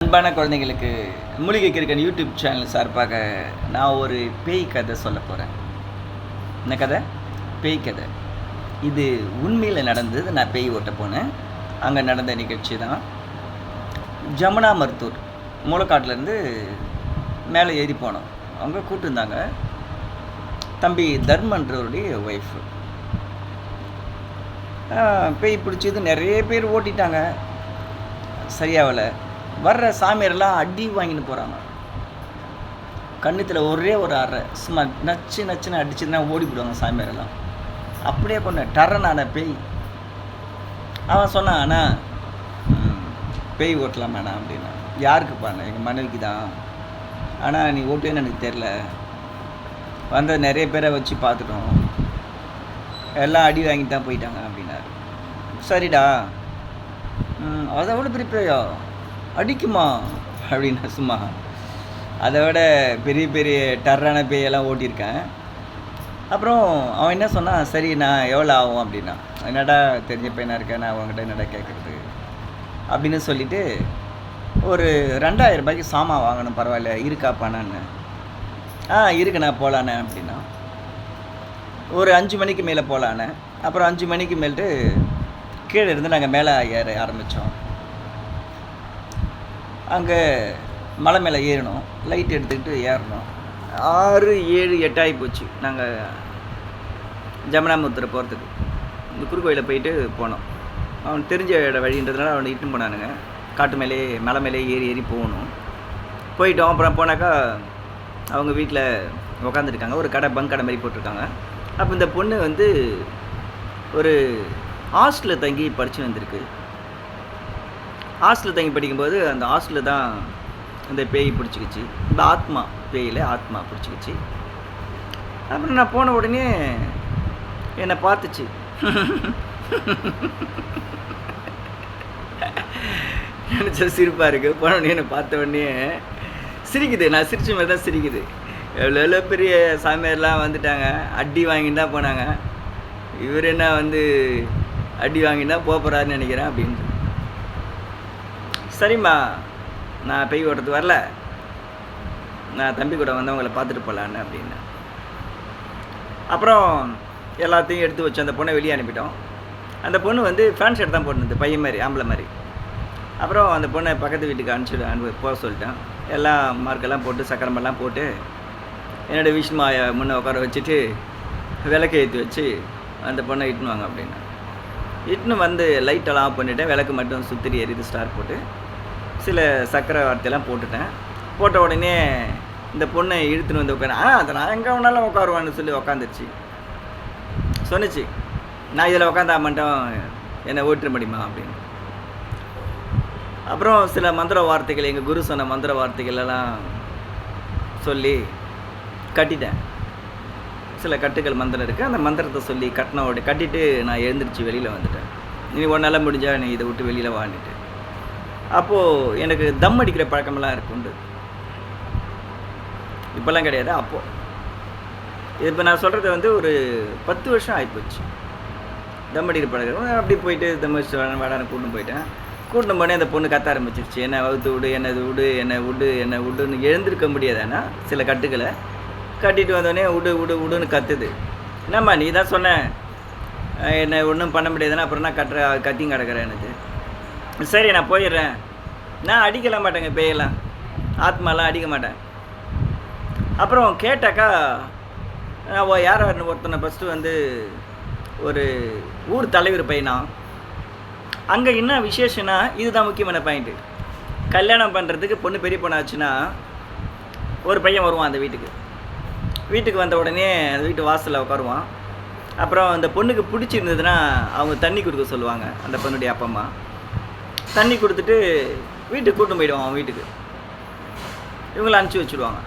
அன்பான குழந்தைங்களுக்கு மூலிகை கிறுக்கன் யூடியூப் சேனல் சார்பாக நான் ஒரு பேய் கதை சொல்ல போகிறேன். என்ன கதை? பேய் கதை. இது உண்மையில் நடந்தது. நான் பேய் ஓட்ட போனேன். அங்கே நடந்த நிகழ்ச்சி தான். ஜமுனா மருத்தூர் மூலக்காட்டிலேருந்து மேலே ஏறி போனோம். அவங்க கூப்பிட்டுருந்தாங்க. தம்பி தர்மன்றவருடைய ஒய்ஃபு. பேய் பிடிச்சது நிறைய பேர் ஓட்டிட்டாங்க. சரியாகலை. வர்ற சாமியாரெல்லாம் அடி வாங்கின்னு போகிறாங்க. கண்ணுத்தில் ஒரே ஒரு அறை சும்மா நச்சுன்னு அடிச்சுன்னா ஓடி போடுவாங்க சாமியாரெல்லாம். அப்படியே கொண்ட டரனான பேய். அவன் சொன்னான், அண்ணா பேய் ஓட்டலாமாண்ணா அப்படின்னா. யாருக்குப்பாண்ணா? எங்கள் மனைவிக்கு தான். ஆனால் நீ ஓட்டுவேன்னு எனக்கு தெரில. வந்த நிறைய பேரை வச்சு பார்த்துட்டோம், எல்லாம் அடி வாங்கிட்டு தான் போயிட்டாங்க அப்படின்னாரு. சரிடா, அதை விட பெரிய பேயா அடிக்குமா அப்படின்னா சும்மா அதை விட பெரிய பெரிய டர்ரான பேயெல்லாம் ஓட்டியிருக்கேன். அப்புறம் அவன் என்ன சொன்னான், சரி நான் எவ்வளோ ஆகும் அப்படின்னா. என்னடா தெரிஞ்ச பையனாக இருக்கேன், நான் அவங்ககிட்ட என்னடா கேட்குறது அப்படின்னு சொல்லிவிட்டு ஒரு 2000 ரூபாய்க்கு சாமான் வாங்கணும், பரவாயில்ல இருக்காப்பானான்னு. இருக்குண்ணா போகலாண்ணே அப்படின்னா. ஒரு 5 மணிக்கு மேலே போகலான்னு. அப்புறம் 5 மணிக்கு மேல்ட்டு கீழே இருந்து நாங்கள் மேலே ஏற ஆரம்பித்தோம். அங்கே மலை மேலே ஏறணும். லைட் எடுத்துக்கிட்டு ஏறணும். 6, 7, 8 ஆகி போச்சு. நாங்கள் ஜமுனாமுத்தரை போகிறதுக்கு இந்த குறுக்கோயிலில் போயிட்டு போனோம். அவன் தெரிஞ்ச வழின்றதுனால அவனை இட்டுன்னு போனானுங்க. காட்டு மேலே மலை மேலே ஏறி போகணும். போயிட்டோம். அப்புறம் போனாக்கா அவங்க வீட்டில் உக்காந்துருக்காங்க. ஒரு கடை பங்க் கடை மாதிரி போட்டிருக்காங்க. அப்போ இந்த பொண்ணு வந்து ஒரு ஹாஸ்டலில் தங்கி படித்து வந்திருக்கு. ஹாஸ்டலில் தங்கி படிக்கும்போது அந்த ஹாஸ்டலில் தான் அந்த பேய் பிடிச்சிக்கிச்சு. இந்த ஆத்மா பேயில் ஆத்மா பிடிச்சிக்கிச்சு. அப்புறம் நான் போன உடனே என்னை பார்த்துச்சு. நினச்சா சிரிப்பாக இருக்குது. போன உடனே என்னை பார்த்த உடனே சிரிக்குது. நான் சிரிச்ச மாதிரி தான் சிரிக்குது. எவ்வளோ பெரிய சாமியார்லாம் வந்துட்டாங்க, அடி வாங்கிட்டு தான் போனாங்க. இவர் என்ன வந்து அடி வாங்கிட்டு தான் போகிறாருன்னு நினைக்கிறேன் அப்படின்ட்டு. சரிம்மா, நான் பேய் ஓட்டுறது வரல, நான் தம்பி கூட வந்தவங்களை பார்த்துட்டு போகலான்னு அப்படின்னு. அப்புறம் எல்லாத்தையும் எடுத்து வச்சு அந்த பொண்ணை வெளியே அனுப்பிட்டோம். அந்த பொண்ணு வந்து ஃபேன் ஷர்ட் தான் போட்டுருந்தது, பையன் மாதிரி, ஆம்பளை மாதிரி. அப்புறம் அந்த பொண்ணை பக்கத்து வீட்டுக்கு அனுப்பிச்சு போக சொல்லிட்டேன். எல்லாம் மார்க்கெல்லாம் போட்டு சக்கரமெல்லாம் போட்டு என்னோடய விஷ்ணுமாயை முன்னே உட்கார வச்சுட்டு விளக்கு ஏற்றி வச்சு அந்த பொண்ணை இட்டுன்னு வாங்க அப்படின்னு. இட்டுன்னு வந்து லைட்டெல்லாம் ஆஃப் பண்ணிவிட்டேன். விளக்கு மட்டும் சுற்றி எரிது ஸ்டார் போட்டு சில சக்கரை வார்த்தையெல்லாம் போட்டுட்டேன். போட்ட உடனே இந்த பொண்ணை இழுத்துன்னு வந்து உட்காந்து அதை நான் எங்கே வேணாலும் உட்காருவான்னு சொல்லி உட்காந்துருச்சு. சொன்னிச்சு, நான் இதில் உட்காந்தா மட்டும் என்னை ஓட்டுற முடியுமா அப்படின்னு. அப்புறம் சில மந்திர வார்த்தைகள், எங்கள் குரு சொன்ன மந்திர வார்த்தைகளெல்லாம் சொல்லி கட்டிட்டேன். சில கட்டுகள் மந்திரம் இருக்குது. அந்த மந்திரத்தை சொல்லி கட்டிட்டு நான் எழுந்திரிச்சு வெளியில் வந்துட்டேன். நீ ஒன்றால் முடிஞ்சால் நீ இதை விட்டு வெளியில் வாங்கிட்டு. அப்போது எனக்கு தம் அடிக்கிற பழக்கமெல்லாம் இருக்குண்டு. இப்போல்லாம் கிடையாது. அப்போது இப்போ நான் சொல்கிறது வந்து ஒரு 10 வருஷம் ஆகிப்போச்சு. தம் அடிக்கிற பழக்கம். அப்படி போயிட்டு தம் அடிச்சு வாடான்னு கூட்டின்னு போயிட்டேன். கூட்டின்னு போனே அந்த பொண்ணு கத்த ஆரம்பிச்சிருச்சு. என்னை வகுத்து விடு, என்னை விடுன்னு எழுந்திருக்க முடியாதானா சில கட்டுக்களை கட்டிட்டு வந்தோடனே விடுன்னு கத்துது. என்னம்மா நீ தான் சொன்ன என்னை ஒன்றும் பண்ண முடியாதுன்னா அப்புறம் நான் கத்தியும் கிடக்கிறேன். எனக்கு சரி நான் போயிடுறேன். நான் அடிக்கல மாட்டேங்க, பேயெல்லாம் ஆத்மாலாம் அடிக்க மாட்டேன். அப்புறம் கேட்டாக்கா நான் யார் ஒருத்தனை ஃபஸ்ட்டு வந்து ஒரு ஊர் தலைவர் பையனா. அங்கே என்ன விசேஷம்னா இதுதான் முக்கியமான பாயிண்ட்டு. கல்யாணம் பண்ணுறதுக்கு பொண்ணு பெரிய பொண்ணாச்சுன்னா ஒரு பையன் வருவான் அந்த வீட்டுக்கு வந்த உடனே அந்த வீட்டு வாசலில் உட்காருவான். அப்புறம் அந்த பொண்ணுக்கு பிடிச்சிருந்ததுன்னா அவங்க தண்ணி கொடுக்க சொல்லுவாங்க. அந்த பொண்ணுடைய அப்பா அம்மா தண்ணி கொடுத்துட்டு வீட்டுக்கு கூட்டின்னு போயிடுவான். அவன் வீட்டுக்கு இவங்களை அனுப்பிச்சி வச்சுடுவாங்க.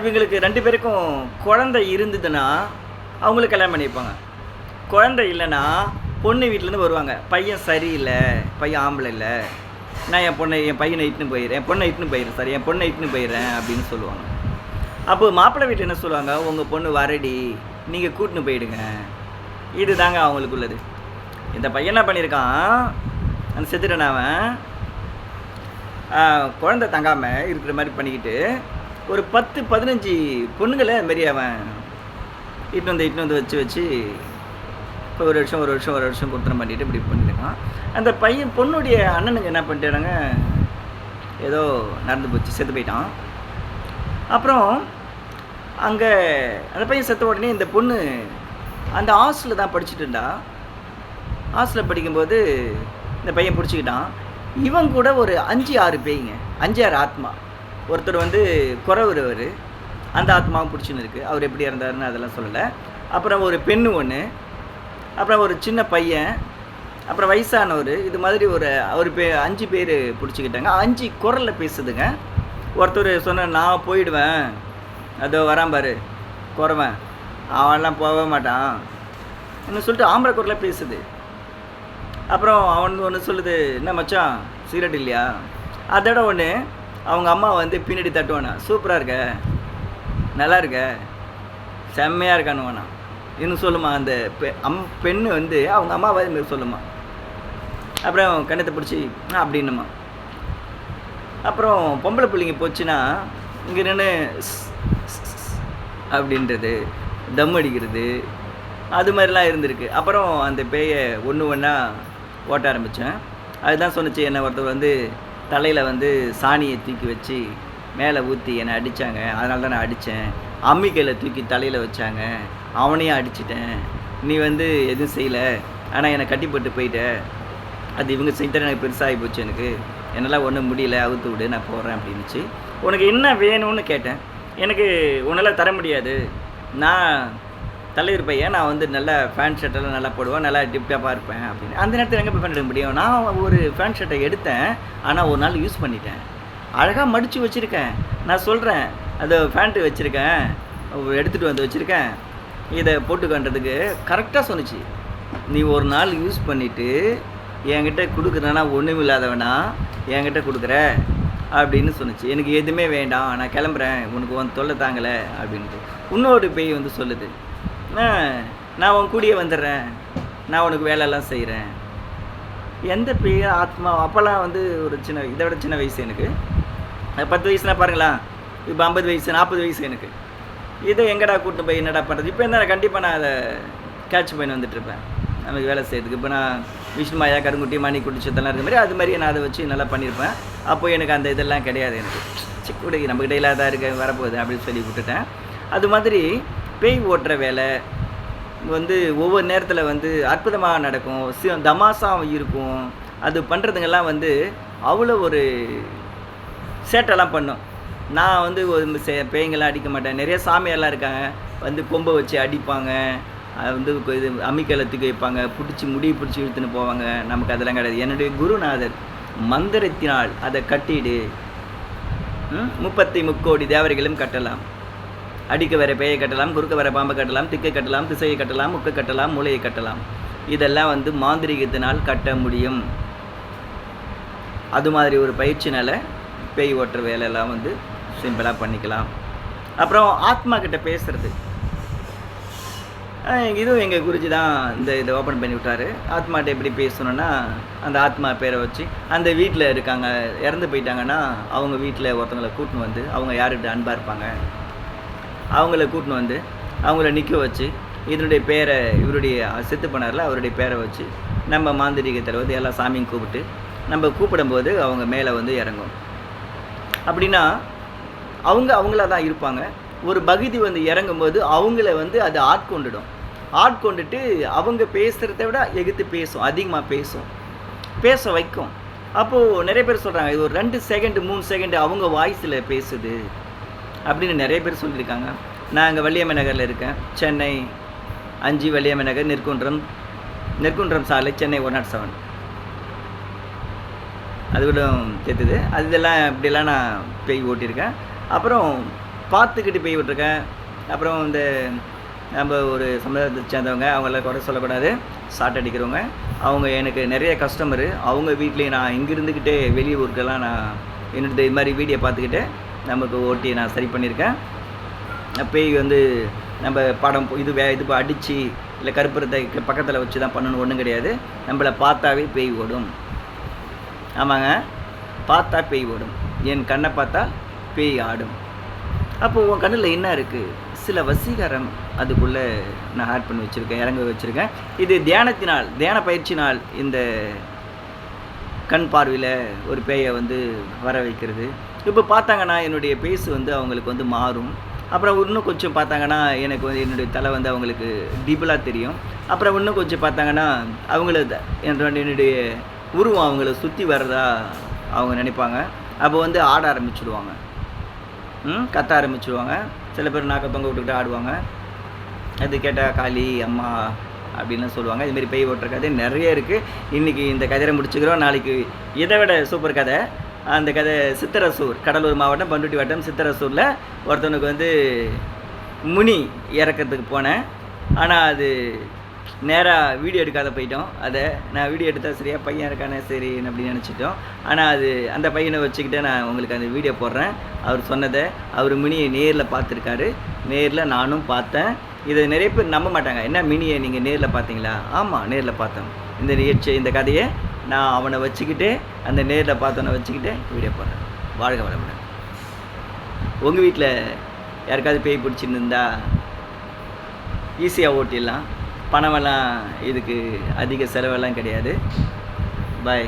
இவங்களுக்கு 2 பேருக்கும் குழந்தை இருந்ததுன்னா அவங்களுக்கு கல்யாணம் பண்ணி வைப்பாங்க. குழந்தை இல்லைன்னா பொண்ணு வீட்டிலேருந்து வருவாங்க. பையன் சரியில்லை, பையன் ஆம்பளை இல்லை, நான் என் பொண்ணை இட்டுன்னு போயிடுறேன் அப்படின்னு சொல்லுவாங்க. அப்போ மாப்பிள்ளை வீட்டில் என்ன சொல்லுவாங்க, உங்கள் பொண்ணு வரடி, நீங்கள் கூட்டின்னு போயிடுங்க. இது தாங்க அவங்களுக்குள்ளது. இந்த பையன் என்ன பண்ணியிருக்கான், அந்த செத்துட்டனவன் குழந்தை தங்காமல் இருக்கிற மாதிரி பண்ணிக்கிட்டு ஒரு 10-15 பொண்ணுங்களை மாரி அவன் இட்டுன்னு வந்து வச்சு இப்போ ஒரு வருஷம் கொடுத்துன பண்ணிட்டு இப்படி பண்ணியிருக்கான். அந்த பையன் பொண்ணுடைய அண்ணனுக்கு என்ன பண்ணிட்டாங்க, ஏதோ நடந்து போச்சு, செத்து போயிட்டான். அப்புறம் அங்கே அந்த பையன் செத்த உடனே இந்த பொண்ணு அந்த ஹாஸ்டலில் தான் படிச்சுட்டு இருந்தா. ஹாஸ்டலில் படிக்கும்போது இந்த பையன் பிடிச்சிக்கிட்டான். இவன் கூட ஒரு 5-6 பேய்ங்க, 5-6 ஆத்மா. ஒருத்தர் வந்து குறவுறவர், அந்த ஆத்மாவும் பிடிச்சின்னு இருக்குது. அவர் எப்படி இறந்தாருன்னு அதெல்லாம் சொல்லலை. அப்புறம் ஒரு பெண்ணு ஒன்று, அப்புறம் ஒரு சின்ன பையன், அப்புறம் வயசானவர். இது மாதிரி ஒரு 5 பேர் பிடிச்சிக்கிட்டாங்க. 5 குரலில் பேசுதுங்க. ஒருத்தர் சொன்ன, நான் போயிடுவேன், அதோ வரான் பாரு குறவன், அவன்லாம் போகவே மாட்டான் என்ன சொல்லிட்டு ஆம்பளை குரலில் பேசுது. அப்புறம் அவன் ஒன்று சொல்லுது, என்ன மச்சான் சிகரெட் இல்லையா? அதோட ஒன்று அவங்க அம்மா வந்து பின்னாடி தட்டுவானா, சூப்பராக இருக்க, நல்லா இருக்க, செம்மையாக இருக்கான்னு வேணாம் இன்னும் சொல்லுமா. அந்த பெண்ணு வந்து அவங்க அம்மாவை இதுமாரி சொல்லுமா. அப்புறம் கண்ணத்தை பிடிச்சி அப்படின்னுமா. அப்புறம் பொம்பளை பிள்ளைங்க போச்சுன்னா இங்கே நின்று அப்படின்றது, தம் அடிக்கிறது, அது மாதிரிலாம் இருந்திருக்கு. அப்புறம் அந்த பேயை ஒன்றா ஓட்ட ஆரம்பித்தேன். அதுதான் சொன்னிச்சு, என்னை ஒருத்தர் வந்து தலையில் வந்து சாணியை தூக்கி வச்சு மேலே ஊற்றி என்னை அடித்தாங்க, அதனால தான் நான் அடித்தேன். அம்மிக்கையில் தூக்கி தலையில் வச்சாங்க, அவனையும் அடிச்சிட்டேன். நீ வந்து எதுவும் செய்யலை, ஆனால் என்னை கட்டிப்பட்டு போயிட்ட, அது இவங்க செஞ்சுட்டு எனக்கு பெருசாகி போச்சு, எனக்கு என்னால் ஒன்றும் முடியல, அவுத்து விடு, நான் போகிறேன் அப்படின்னுச்சு. உனக்கு என்ன வேணும்னு கேட்டேன். எனக்கு உன்னால் தர முடியாது, நான் தலைவர் பையன், நான் வந்து நல்லா ஃபேன் ஷர்ட்டெல்லாம் நல்லா போடுவேன், நல்லா டிப்டாப்பாக இருப்பேன் அப்படின்னு. அந்த நேரத்தில் எங்கே போய் ஃபேன் எடுக்க முடியும்? நான் ஒரு ஃபேன் ஷர்ட்டை எடுத்தேன், ஆனால் ஒரு நாள் யூஸ் பண்ணிட்டேன், அழகாக மடித்து வச்சுருக்கேன். நான் சொல்கிறேன், அது ஃபேண்ட்டு வச்சுருக்கேன், எடுத்துகிட்டு வந்து வச்சுருக்கேன், இதை போட்டுக்கன்றதுக்கு கரெக்டாக சொன்னிச்சு. நீ ஒரு நாள் யூஸ் பண்ணிவிட்டு என்கிட்ட கொடுக்குறேன்னா ஒன்றும் இல்லாதவனா என்கிட்ட கொடுக்குற அப்படின்னு சொன்னிச்சு. எனக்கு எதுவுமே வேண்டாம், நான் கிளம்புறேன், உனக்கு வந்து தொல்லை தாங்கலை அப்படின்ட்டு. இன்னொரு பேய் வந்து சொல்லுது, நான் உன் கூடியே வந்துடுறேன், நான் உனக்கு வேலையெல்லாம் செய்கிறேன். எந்த பேய் ஆத்மா? அப்போல்லாம் வந்து ஒரு இதை விட சின்ன வயசு எனக்கு, 10 வயசுனா பாருங்களா, இப்போ 50 வயசு 40 வயசு எனக்கு. இதை எங்கடா கூட்டு போய் என்னடா பண்ணுறது? இப்போ என்ன கண்டிப்பாக நான் அதை கேட்ச் பண்ணி வந்துட்டுருப்பேன் நமக்கு வேலை செய்யறதுக்கு. இப்போ நான் விஷ்ணுமாயா, கருங்குட்டி, மணி குடிச்சதெல்லாம் இருக்க மாதிரி அது மாதிரி நான் அதை வச்சு நல்லா பண்ணியிருப்பேன். அப்போ எனக்கு அந்த இதெல்லாம் கிடையாது. எனக்கு சிக்கூட நம்மக்கிட்ட இல்லாத இருக்க வரப்போகுது அப்படின்னு சொல்லி விட்டுட்டேன். அது மாதிரி பேய் ஓட்டுற வேலை வந்து ஒவ்வொரு நேரத்தில் வந்து அற்புதமாக நடக்கும், தமாசாவும் இருக்கும். அது பண்ணுறதுங்கெல்லாம் வந்து அவ்வளோ ஒரு சேட்டெல்லாம் பண்ணும். நான் வந்து ஒரு பேய்ங்கெல்லாம் அடிக்க மாட்டேன். நிறைய சாமியெல்லாம் இருக்காங்க, வந்து கொம்பை வச்சு அடிப்பாங்க, வந்து இது அம்மிக்கையில் தூக்கி வைப்பாங்க, முடியை பிடிச்சி இழுத்துன்னு போவாங்க. நமக்கு அதெல்லாம் கிடையாது. என்னுடைய குருநாதர் மந்திரத்தினால் அதை கட்டிடு, 33 தேவரைகளும் கட்டலாம், அடிக்க வர பேயை கட்டலாம், குறுக்க வர பாம்பை கட்டலாம், திக்கை கட்டலாம், திசையை கட்டலாம், முக்கை கட்டலாம், மூளையை கட்டலாம். இதெல்லாம் வந்து மாந்திரிகத்தினால் கட்ட முடியும். அது மாதிரி ஒரு பயிற்சினால் பேய் ஓட்டுற வேலையெல்லாம் வந்து சிம்பிளாக பண்ணிக்கலாம். அப்புறம் ஆத்மா கிட்ட பேசுகிறது, இதுவும் எங்கள் குருஜி தான் இதை ஓப்பன் பண்ணி விட்டார். ஆத்மாட்ட எப்படி பேசணுன்னா, அந்த ஆத்மா பேரை வச்சு அந்த வீட்டில் இருக்காங்க, இறந்து போயிட்டாங்கன்னா அவங்க வீட்டில் ஒருத்தவங்களை கூட்டின்னு வந்து, அவங்க யார்கிட்ட அன்பாக இருப்பாங்க அவங்கள கூட்டின்னு வந்து அவங்கள நிற்க வச்சு, இதனுடைய பேரை, இவருடைய செத்து பண்ணார்ல அவருடைய பேரை வச்சு நம்ம மாந்திரிகத்தில் வந்து எல்லா சாமியும் கூப்பிட்டு நம்ம கூப்பிடும்போது அவங்க மேலே வந்து இறங்கும். அப்படின்னா அவங்களா தான் இருப்பாங்க. ஒரு பகுதி வந்து இறங்கும்போது அவங்கள வந்து அது ஆட்கொண்டுட்டு அவங்க பேசுகிறத விட எகுத்து பேசும், அதிகமாக பேச வைக்கும். அப்போது நிறைய பேர் சொல்கிறாங்க, இது ஒரு 2 செகண்ட் 3 செகண்ட் அவங்க வாய்ஸில் பேசுது அப்படின்னு நிறைய பேர் சொல்லியிருக்காங்க. நான் அங்கே வள்ளியம்மை நகரில் இருக்கேன், சென்னை 5 வள்ளியம்மை நகர், நெற்குன்றம் சாலை, சென்னை 107. அது கூட சேர்த்துது. இதெல்லாம் இப்படிலாம் நான் பேய் ஓட்டியிருக்கேன். அப்புறம் பார்த்துக்கிட்டு பேய் விட்டுருக்கேன். அப்புறம் இந்த நம்ம ஒரு சமுதாயத்தை சேர்ந்தவங்க, அவங்கள குறை சொல்லக்கூடாது, ஷார்ட் அடிக்கிறவங்க, அவங்க எனக்கு நிறைய கஸ்டமரு. அவங்க வீட்லேயும் நான் இங்கே இருந்துக்கிட்டே வெளியூருக்கெல்லாம் நான் என்னோட இது மாதிரி வீடியோ பார்த்துக்கிட்டு நமக்கு ஓட்டி நான் சரி பண்ணியிருக்கேன். பேய் வந்து நம்ம படம் இது அடித்து இல்லை கருப்புறத்தை பக்கத்தில் வச்சு தான் பண்ணணும் ஒன்றும் கிடையாது. நம்மளை பார்த்தாவே பேய் ஓடும். ஆமாங்க, பார்த்தா பேய் ஓடும், என் கண்ணை பார்த்தா பேய் ஆடும். அப்போது உன் கண்ணில் என்ன இருக்குது? சில வசீகரம் அதுக்குள்ளே நான் ஆட் பண்ணி வச்சுருக்கேன், இறங்க வச்சுருக்கேன். இது தியானத்தினால், தியான பயிற்சினால் இந்த கண் பார்வையில் ஒரு பேயை வந்து வர வைக்கிறது. இப்போ பார்த்தாங்கன்னா என்னுடைய பேஸ் வந்து அவங்களுக்கு வந்து மாறும். அப்புறம் இன்னும் கொஞ்சம் பார்த்தாங்கன்னா எனக்கு வந்து என்னுடைய தலை வந்து அவங்களுக்கு டீபிளாக தெரியும். அப்புறம் இன்னும் கொஞ்சம் பார்த்தாங்கன்னா என்னுடைய உருவம் அவங்கள சுற்றி வர்றதா அவங்க நினைப்பாங்க. அப்போ வந்து ஆட ஆரம்பிச்சுடுவாங்க, கத்த ஆரம்பிச்சுடுவாங்க. சில பேர் நாக்க தொங்க விட்டுக்கிட்டு ஆடுவாங்க. அது கேட்டால் காளி அம்மா அப்படின்லாம் சொல்லுவாங்க. இதுமாரி பேய் ஓட்டுற கதை நிறைய இருக்குது. இன்றைக்கி இந்த கதையை முடிச்சுக்கிறோம். நாளைக்கு இதை விட சூப்பர் கதை. அந்த கதை சித்தரசூர், கடலூர் மாவட்டம் பண்ருட்டி வட்டம் சித்தரசூரில் ஒருத்தவனுக்கு வந்து முனி இறக்கிறதுக்கு போனேன். ஆனால் அது நேராக வீடியோ எடுக்காத போயிட்டோம். அதை நான் வீடியோ எடுத்தால் சரியாக பையன் இருக்கானே சரி அப்படின்னு நினச்சிட்டோம். ஆனால் அது அந்த பையனை வச்சுக்கிட்டே நான் உங்களுக்கு அந்த வீடியோ போடுறேன். அவர் சொன்னதை, அவர் மினியை நேரில் பார்த்துருக்காரு, நேரில் நானும் பார்த்தேன். இதை நிறைய பேர் நம்ப மாட்டாங்க. என்ன மினியை நீங்கள் நேரில் பார்த்தீங்களா? ஆமாம், நேரில் பார்த்தேன். இந்த நிகழ்ச்சி, இந்த கதையை நான் அவனை வச்சுக்கிட்டு, அந்த நேரில் பார்த்தவனை வச்சுக்கிட்டு வீடியோ போடுறேன். வாழ்க வளமுடன். உங்கள் வீட்டில் யாருக்காவது பேய் பிடிச்சின்னு இருந்தால் ஈஸியாக ஓட்டிடலாம். பணமெல்லாம் இதுக்கு அதிக செலவெல்லாம் கிடையாது. பாய்.